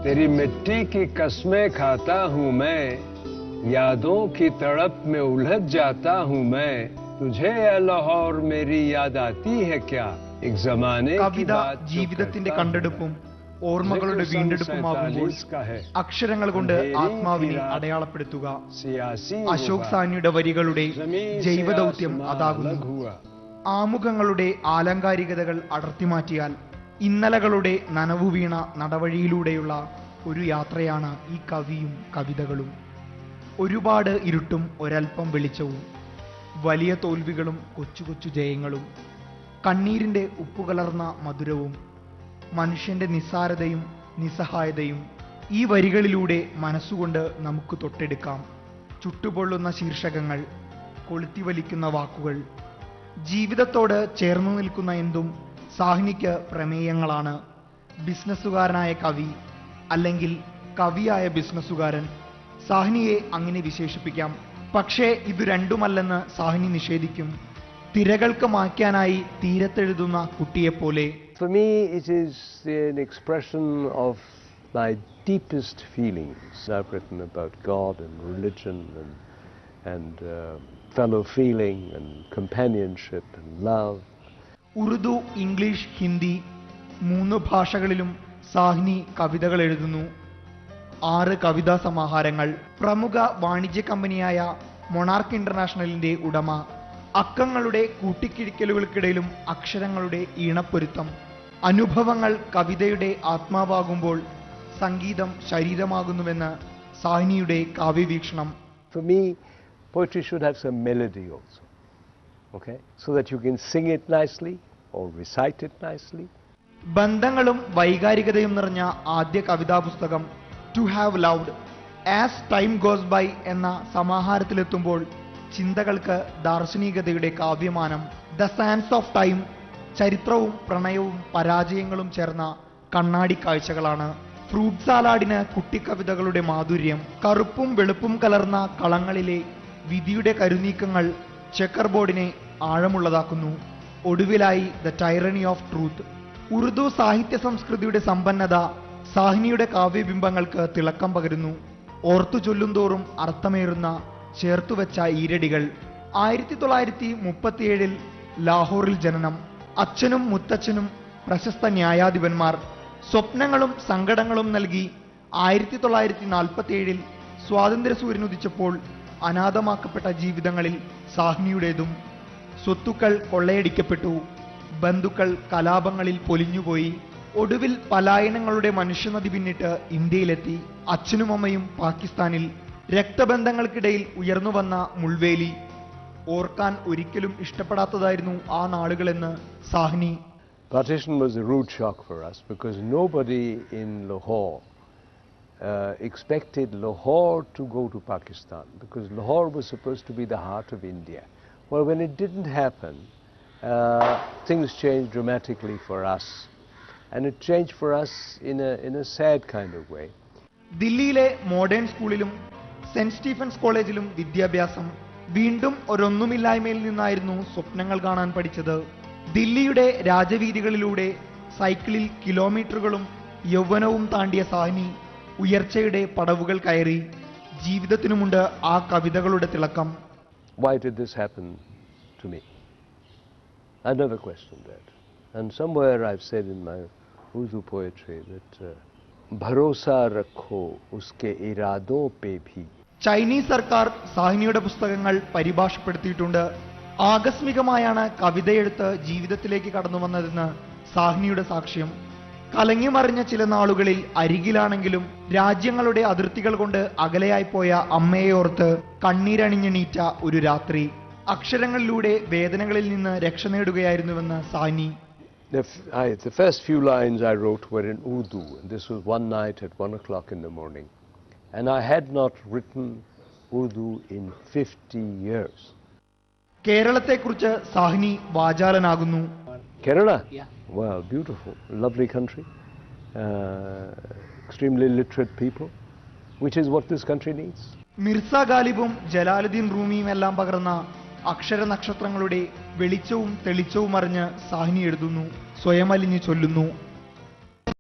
तेरी मिट्टी की कस्में खाता हूँ मैं, यादों की तड़प में उलझ जाता हूँ मैं, तुझे ये लाहौर मेरी याद आती है क्या, एक जमाने की बात जो ജീവിതത്തിന്റെ करता हूँ കണ്ടെടുപ്പും मैं। ഓർമ്മകളുടെ വീണ്ടെടുപ്പുമാകുമ്പോൾ അക്ഷരങ്ങൾ കൊണ്ട് ആത്മാവിനെ അടയാളപ്പെടുത്തുക. അശോക് സാനിയുടെ വരികളുടെ ജൈവദൗത്യം അതാകുന്നു. ആമുഖങ്ങളുടെ ആലങ്കാരികതകൾ അടർത്തിമാറ്റിയാൽ ഇന്നലകളുടെ നനവുവീണ നടവഴിയിലൂടെയുള്ള ഒരു യാത്രയാണ് ഈ കവിയും കവിതകളും. ഒരുപാട് ഇരുട്ടും ഒരൽപ്പം വെളിച്ചവും, വലിയ തോൽവികളും കൊച്ചു കൊച്ചു ജയങ്ങളും, കണ്ണീരിൻ്റെ ഉപ്പുകലർന്ന മധുരവും, മനുഷ്യന്റെ നിസ്സാരതയും നിസ്സഹായതയും ഈ വരികളിലൂടെ മനസ്സുകൊണ്ട് നമുക്ക് തൊട്ടെടുക്കാം. ചുട്ടുപൊള്ളുന്ന ശീർഷകങ്ങൾ, കൊളുത്തിവലിക്കുന്ന വാക്കുകൾ, ജീവിതത്തോട് ചേർന്നു നിൽക്കുന്ന എന്തും സാഹ്നിക്ക് പ്രമേയങ്ങളാണ്. ബിസിനസ്സുകാരനായ കവി അല്ലെങ്കിൽ കവിയായ ബിസിനസ്സുകാരൻ, സാഹ്നിയെ അങ്ങനെ വിശേഷിപ്പിക്കാം. പക്ഷേ ഇത് രണ്ടുമല്ലെന്ന് സാഹ്നി നിഷേധിക്കും. തിരകൾക്ക് മായ്ക്കാനായി തീരത്തെഴുതുന്ന കുട്ടിയെപ്പോലെ. For me, it is an expression of my deepest feelings. I've written about God and religion and fellow feeling and companionship and love. Urdu, English, Hindi 3 ഭാഷകളിലും സാഹ്നി കവിതകൾ എഴുതുന്നു. 6 കവിതാ സമാഹാരങ്ങൾ. പ്രമുഖ വാണിജ്യ കമ്പനിയായ മൊണാർക്ക് ഇന്റർനാഷണലിന്റെ ഉടമ. അക്കങ്ങളുടെ കൂട്ടിക്കിഴിക്കലുകൾക്കിടയിലും അക്ഷരങ്ങളുടെ ഈണപ്പൊരുത്തം. അനുഭവങ്ങൾ കവിതയുടെ ആത്മാവാകുമ്പോൾ സംഗീതം ശരീരമാകുന്നുവെന്ന് സാഹ്നിയുടെ കാവ്യവീക്ഷണം. For me, poetry should have some melody also, okay, so that you can sing it nicely or recite it nicely. ബന്ധങ്ങളും വൈകാരികതയും നിറഞ്ഞ ആദ്യ കവിതാ പുസ്തകം to have loved as time goes by എന്ന സമാഹാരത്തിലെത്തുമ്പോൾ ചിന്തകൾക്ക് ദാർശനികതയുടെ കാവ്യമാനം. ദ സാൻസ് ഓഫ് ടൈം ചരിത്രവും പ്രണയവും പരാജയങ്ങളും ചേർന്ന കണ്ണാടി കാഴ്ചകളാണ്. ഫ്രൂട്ട് സാലാഡിന് കുട്ടിക്കവിതകളുടെ മാധുര്യം. കറുപ്പും വെളുപ്പും കലർന്ന കളങ്ങളിലെ വിധിയുടെ കരുനീക്കങ്ങൾ ചെക്കർ ബോർഡിനെ ആഴമുള്ളതാക്കുന്നു. ഒടുവിലായി the tyranny of truth. Urdu സാഹിത്യ സംസ്കൃതിയുടെ സമ്പന്നത സാഹ്നിയുടെ കാവ്യബിംബങ്ങൾക്ക് തിളക്കം പകരുന്നു. ഓർത്തു ചൊല്ലുന്തോറും അർത്ഥമേറുന്ന ചേർത്തുവെച്ച ഈരടികൾ. 1937 ലാഹോറിൽ ജനനം. അച്ഛനും മുത്തച്ഛനും പ്രശസ്ത ന്യായാധിപന്മാർ. സ്വപ്നങ്ങളും സങ്കടങ്ങളും നൽകി 1947 സ്വാതന്ത്ര്യ സൂര്യനുദിച്ചപ്പോൾ അനാഥമാക്കപ്പെട്ട ജീവിതങ്ങളിൽ സാഹ്നിയുടേതും. സ്വത്തുക്കൾ കൊള്ളയടിക്കപ്പെട്ടു. ബന്ധുക്കൾ കലാപങ്ങളിൽ പൊലിഞ്ഞുപോയി. ഒടുവിൽ പലായനങ്ങളുടെ മനുഷ്യനദി പിന്നിട്ട് ഇന്ത്യയിലെത്തി. അച്ഛനും അമ്മയും പാകിസ്ഥാനിൽ. രക്തബന്ധങ്ങൾക്കിടയിൽ ഉയർന്നുവന്ന മുൾവേലി. ഓർക്കാൻ ഒരിക്കലും ഇഷ്ടപ്പെടാത്തതായിരുന്നു ആ നാളുകളെന്ന് Sahni. Partition was a rude shock for us because nobody in Lahore expected Lahore to go to Pakistan, because Lahore was supposed to be the heart of India. Well, when it didn't happen, things changed dramatically for us, and it changed for us in a sad kind of way. ദില്ലിയിലെ modern സ്കൂളിലും saint Stephen's കോളേജിലും വിദ്യാഭ്യാസം. വീണ്ടും ഒരൊന്നുമില്ലായ്മയിൽ നിന്നായിരുന്നു സ്വപ്നങ്ങൾ കാണാൻ പഠിച്ചത്. ദില്ലിയുടെ രാജവീതികളിലൂടെ സൈക്കിളിൽ കിലോമീറ്ററുകളും യൗവനവും താണ്ടിയ സാഹ്നി ഉയർച്ചയുടെ പടവുകൾ കയറി. ജീവിതത്തിനുമുണ്ട് ആ കവിതകളുടെ തിളക്കം. Why did this happen to me? I never questioned that. And somewhere I've said in my Urdu poetry that bharosa rakho uske iradon pe bhi. Chinese സർക്കാർ സാഹ്നിയുടെ പുസ്തകങ്ങൾ പരിഭാഷപ്പെടുത്തിയിട്ടുണ്ട്. ആകസ്മികമായാണ് കവിതയെഴുത്ത് ജീവിതത്തിലേക്ക് കടന്നു വന്നതെന്ന് സാഹ്നിയുടെ സാക്ഷ്യം. കലങ്ങിമറിഞ്ഞ ചില നാളുകളിൽ അരികിലാണെങ്കിലും രാജ്യങ്ങളുടെ അതിർത്തികൾ കൊണ്ട് അകലെയായി പോയ അമ്മയെ ഓർത്ത് കണ്ണീരണിഞ്ഞെണീറ്റ ഒരു രാത്രി. അക്ഷരങ്ങളിലൂടെ വേദനകളിൽ നിന്ന് രക്ഷ നേടുകയായിരുന്നുവെന്ന് Sahni. The first few lines I wrote were in Urdu, and this was one night at 1 o'clock in the morning. And I had not written Urdu in 50 years. കേരളത്തെക്കുറിച്ച് Sahni വാചാലനാകുന്നു. Kerala? Yeah. Wow, beautiful, lovely country, extremely literate people, which is what this country needs. Mirza ഗാലിബും Jalaluddin റൂമിയും എല്ലാം പകർന്ന അക്ഷര നക്ഷത്രങ്ങളുടെ വെളിച്ചവും തെളിച്ചവും അറിഞ്ഞ് സാഹ്നി എഴുതുന്നു, സ്വയമലിഞ്ഞ് ചൊല്ലുന്നു.